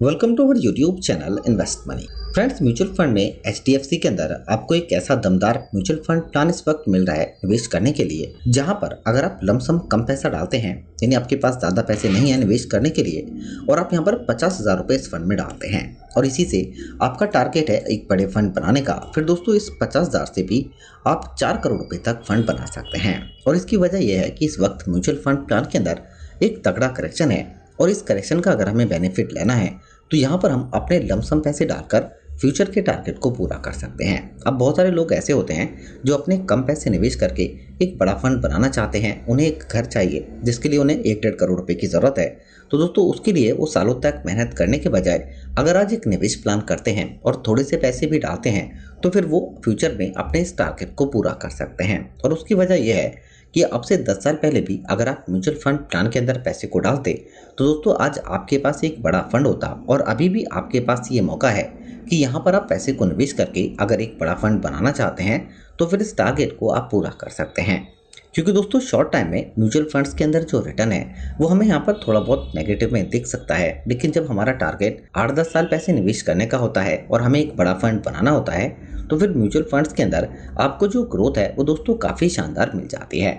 Welcome to our YouTube channel invest money. Friends, mutual fund में HDFC के अंदर आपको एक ऐसा दमदार म्यूचुअल फंड प्लान इस वक्त मिल रहा है निवेश करने के लिए, जहां पर अगर आप लमसम कम पैसा डालते हैं, यानी आपके पास ज़्यादा पैसे नहीं है निवेश करने के लिए, और आप यहां पर 50,000 रुपये इस फंड में डालते हैं और इसी से आपका टारगेट है एक बड़े फंड बनाने का, फिर दोस्तों इस 50,000 से भी आप 4 करोड़ रुपये तक फंड बना सकते हैं। और इसकी वजह यह है कि इस वक्त म्यूचुअल फंड प्लान के अंदर एक तगड़ा करेक्शन है और इस करेक्शन का अगर हमें बेनिफिट लेना है तो यहाँ पर हम अपने लमसम पैसे डालकर फ्यूचर के टारगेट को पूरा कर सकते हैं। अब बहुत सारे लोग ऐसे होते हैं जो अपने कम पैसे निवेश करके एक बड़ा फंड बनाना चाहते हैं। उन्हें एक घर चाहिए जिसके लिए उन्हें 1-1.5 करोड़ रुपए की ज़रूरत है। तो दोस्तों उसके लिए वो सालों तक मेहनत करने के बजाय अगर आज एक निवेश प्लान करते हैं और थोड़े से पैसे भी डालते हैं तो फिर वो फ्यूचर में अपने इस टारगेट को पूरा कर सकते हैं। और उसकी वजह यह है कि अब से 10 साल पहले भी अगर आप म्यूचुअल फंड प्लान के अंदर पैसे को डालते तो दोस्तों आज आपके पास एक बड़ा फंड होता और अभी भी आपके पास ये मौका है कि यहाँ पर आप पैसे को निवेश करके अगर एक बड़ा फंड बनाना चाहते हैं तो फिर इस टारगेट को आप पूरा कर सकते हैं। क्योंकि दोस्तों शॉर्ट टाइम में म्यूचुअल फंड्स के अंदर जो रिटर्न है वो हमें यहाँ पर थोड़ा बहुत नेगेटिव में दिख सकता है, लेकिन जब हमारा टारगेट 8-10 साल पैसे निवेश करने का होता है और हमें एक बड़ा फंड बनाना होता है तो फिर म्यूचुअल फंड्स के अंदर आपको जो ग्रोथ है वो दोस्तों काफ़ी शानदार मिल जाती है।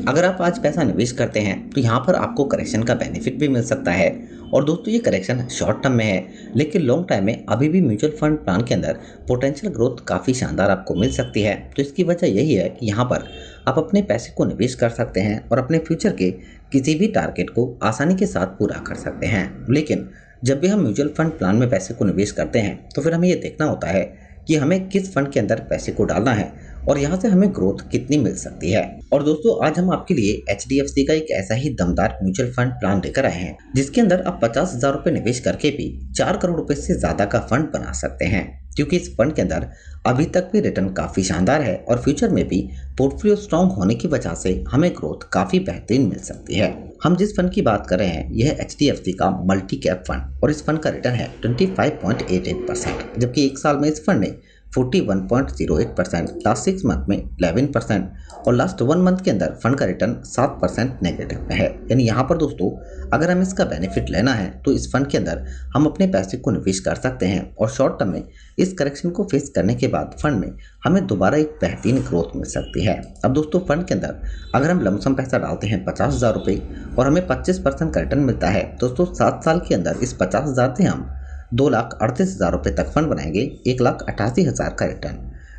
अगर आप आज पैसा निवेश करते हैं तो यहाँ पर आपको करेक्शन का बेनिफिट भी मिल सकता है और दोस्तों ये करेक्शन शॉर्ट टर्म में है, लेकिन लॉन्ग टाइम में अभी भी म्यूचुअल फंड प्लान के अंदर पोटेंशियल ग्रोथ काफ़ी शानदार आपको मिल सकती है। तो इसकी वजह यही है कि यहाँ पर आप अपने पैसे को निवेश कर सकते हैं और अपने फ्यूचर के किसी भी टारगेट को आसानी के साथ पूरा कर सकते हैं। लेकिन जब भी हम म्यूचुअल फंड प्लान में पैसे को निवेश करते हैं तो फिर हमें ये देखना होता है कि हमें किस फंड के अंदर पैसे को डालना है और यहाँ से हमें ग्रोथ कितनी मिल सकती है। और दोस्तों आज हम आपके लिए एचडीएफसी का एक ऐसा ही दमदार म्यूचुअल फंड प्लान लेकर आए हैं जिसके अंदर आप 50,000 रुपये निवेश करके भी 4 करोड़ रुपए से ज्यादा का फंड बना सकते हैं। क्योंकि इस फंड के अंदर अभी तक भी रिटर्न काफी शानदार है और फ्यूचर में भी पोर्टफोलियो स्ट्रॉन्ग होने की वजह से हमें ग्रोथ काफी बेहतरीन मिल सकती है। हम जिस फंड की बात कर रहे हैं यह एचडीएफसी का मल्टी कैप फंड और इस फंड का रिटर्न है 25.88%, जबकि एक साल में इस फंड ने 41.08%, लास्ट 6 मंथ में 11% और लास्ट 1 मंथ के अंदर फंड का रिटर्न 7% नेगेटिव में है। यानी यहाँ पर दोस्तों अगर हमें इसका बेनिफिट लेना है तो इस फंड के अंदर हम अपने पैसे को निवेश कर सकते हैं और शॉर्ट टर्म में इस करेक्शन को फेस करने के बाद फंड में हमें दोबारा एक बेहतरीन ग्रोथ मिल सकती है। अब दोस्तों फंड के अंदर अगर हम लमसम पैसा डालते हैं 50,000 रुपये और हमें 25% का रिटर्न मिलता है, दोस्तों 7 साल के अंदर इस 50,000 से हम 2,38,000 रुपये तक फंड बनाएंगे, 1,88,000 का रिटर्न।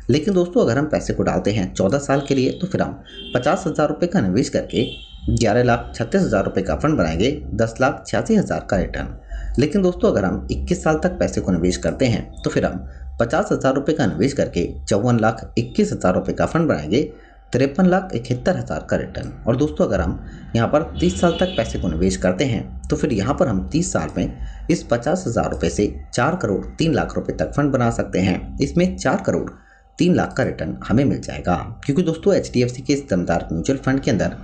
लेकिन दोस्तों अगर हम पैसे को डालते हैं 14 साल के लिए तो फिर हम 50,000 रुपये का निवेश करके 11,36,000 रुपये का फंड बनाएंगे, 10,86,000 का रिटर्न। लेकिन दोस्तों अगर हम 21 साल तक पैसे को निवेश करते हैं तो फिर हम 50,000 रुपये का निवेश करके 54,21,000 रुपये का फंड बनाएंगे, 53,71,000 का रिटर्न। और दोस्तों अगर हम यहाँ पर 30 साल तक पैसे को निवेश करते हैं तो फिर यहाँ पर हम 30 साल में इस 50,000 रुपये से 4 करोड़ 3 लाख रुपए तक फंड बना सकते हैं। इसमें 4 करोड़ 3 लाख का रिटर्न हमें मिल जाएगा। क्योंकि दोस्तों एचडीएफसी के इस दमदार म्यूचुअल फंड के अंदर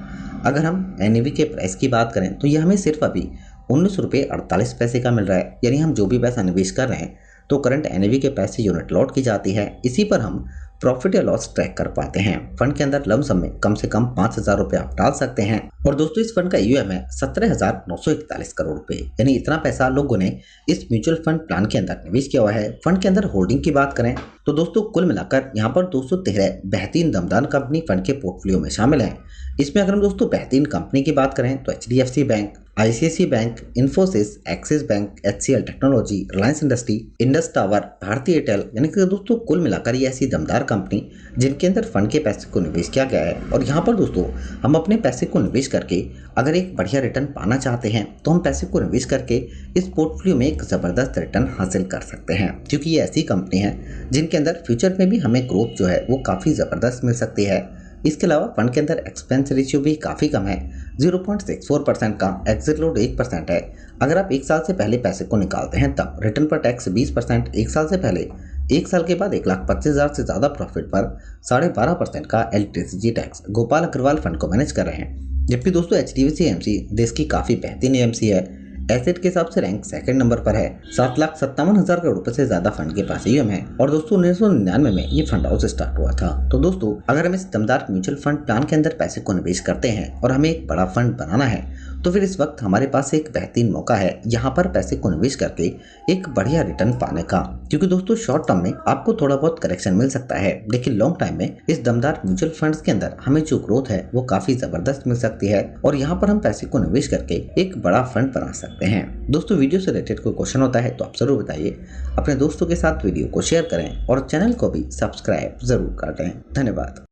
अगर हम एनएवी के प्राइस की बात करें तो ये हमें सिर्फ अभी 19 रुपये 48 पैसे का मिल रहा है। यानी हम जो भी पैसा निवेश कर रहे हैं तो करंट एनएवी के पैसे यूनिट लॉट की जाती है, इसी पर हम प्रॉफिट या लॉस ट्रैक कर पाते हैं। फंड के अंदर लमसम में कम से कम 5,000 रुपये आप डाल सकते हैं और दोस्तों इस फंड का यूएम है 17,941 करोड़ रुपए। यानी इतना पैसा लोगों ने इस म्यूचुअल फंड प्लान के अंदर निवेश किया हुआ है। फंड के अंदर होल्डिंग की बात करें तो दोस्तों कुल मिलाकर यहाँ पर 213 बेहतरीन दमदार कंपनी फंड के पोर्टफोलियो में शामिल है। इसमें अगर हम दोस्तों बेहतरीन कंपनी की बात करें तो HDFC bank, ICICI bank, Infosys, axis bank, HCL technology, Reliance industry, Indus tower, भारतीय एयरटेल, यानी कि दोस्तों कुल मिलाकर ये ऐसी दमदार कंपनी जिनके अंदर फंड के पैसे को निवेश किया गया है। और यहाँ पर दोस्तों हम अपने पैसे को निवेश करके अगर एक बढ़िया रिटर्न पाना चाहते हैं तो हम पैसे को निवेश करके इस पोर्टफोलियो में एक ज़बरदस्त रिटर्न हासिल कर सकते हैं। क्योंकि ये ऐसी कंपनी है जिनके अंदर फ्यूचर में भी हमें ग्रोथ जो है वो काफ़ी ज़बरदस्त मिल सकती है। इसके अलावा फंड के अंदर एक्सपेंस रेशियो भी काफ़ी कम है, 0.64% का, एग्जिट लोड 1% है। अगर आप 1 साल से पहले पैसे को निकालते हैं तब रिटर्न पर टैक्स 20%, 1 साल से पहले 1 साल के बाद 1,25,000 से ज़्यादा प्रॉफिट पर 12.5% का LTCG tax. Gopal Agarwal fund को मैनेज कर रहे हैं, जबकि दोस्तों एचडीएफसी एएमसी देश की काफ़ी बेहतरीन एएमसी है। एसेट के हिसाब से रैंक 2nd नंबर पर है, 7,57,000 करोड़ रुपए से ज्यादा फंड के पास ईएम है और दोस्तों 1999 में ये फंड हाउस स्टार्ट हुआ था। तो दोस्तों अगर हम इस दमदार म्यूचुअल फंड प्लान के अंदर पैसे को निवेश करते हैं और हमें एक बड़ा फंड बनाना है तो फिर इस वक्त हमारे पास एक बेहतरीन मौका है यहाँ पर पैसे को निवेश करके एक बढ़िया रिटर्न पाने का। क्योंकि दोस्तों शॉर्ट टर्म में आपको थोड़ा बहुत करेक्शन मिल सकता है, लेकिन लॉन्ग टाइम में इस दमदार म्यूचुअल फंड्स के अंदर हमें जो ग्रोथ है वो काफी जबरदस्त मिल सकती है और यहाँ पर हम पैसे को निवेश करके एक बड़ा फंड बना सकते हैं। दोस्तों वीडियो से रिलेटेड कोई क्वेश्चन होता है तो आप जरूर बताइए, अपने दोस्तों के साथ वीडियो को शेयर करें और चैनल को भी सब्सक्राइब जरूर कर दें। धन्यवाद।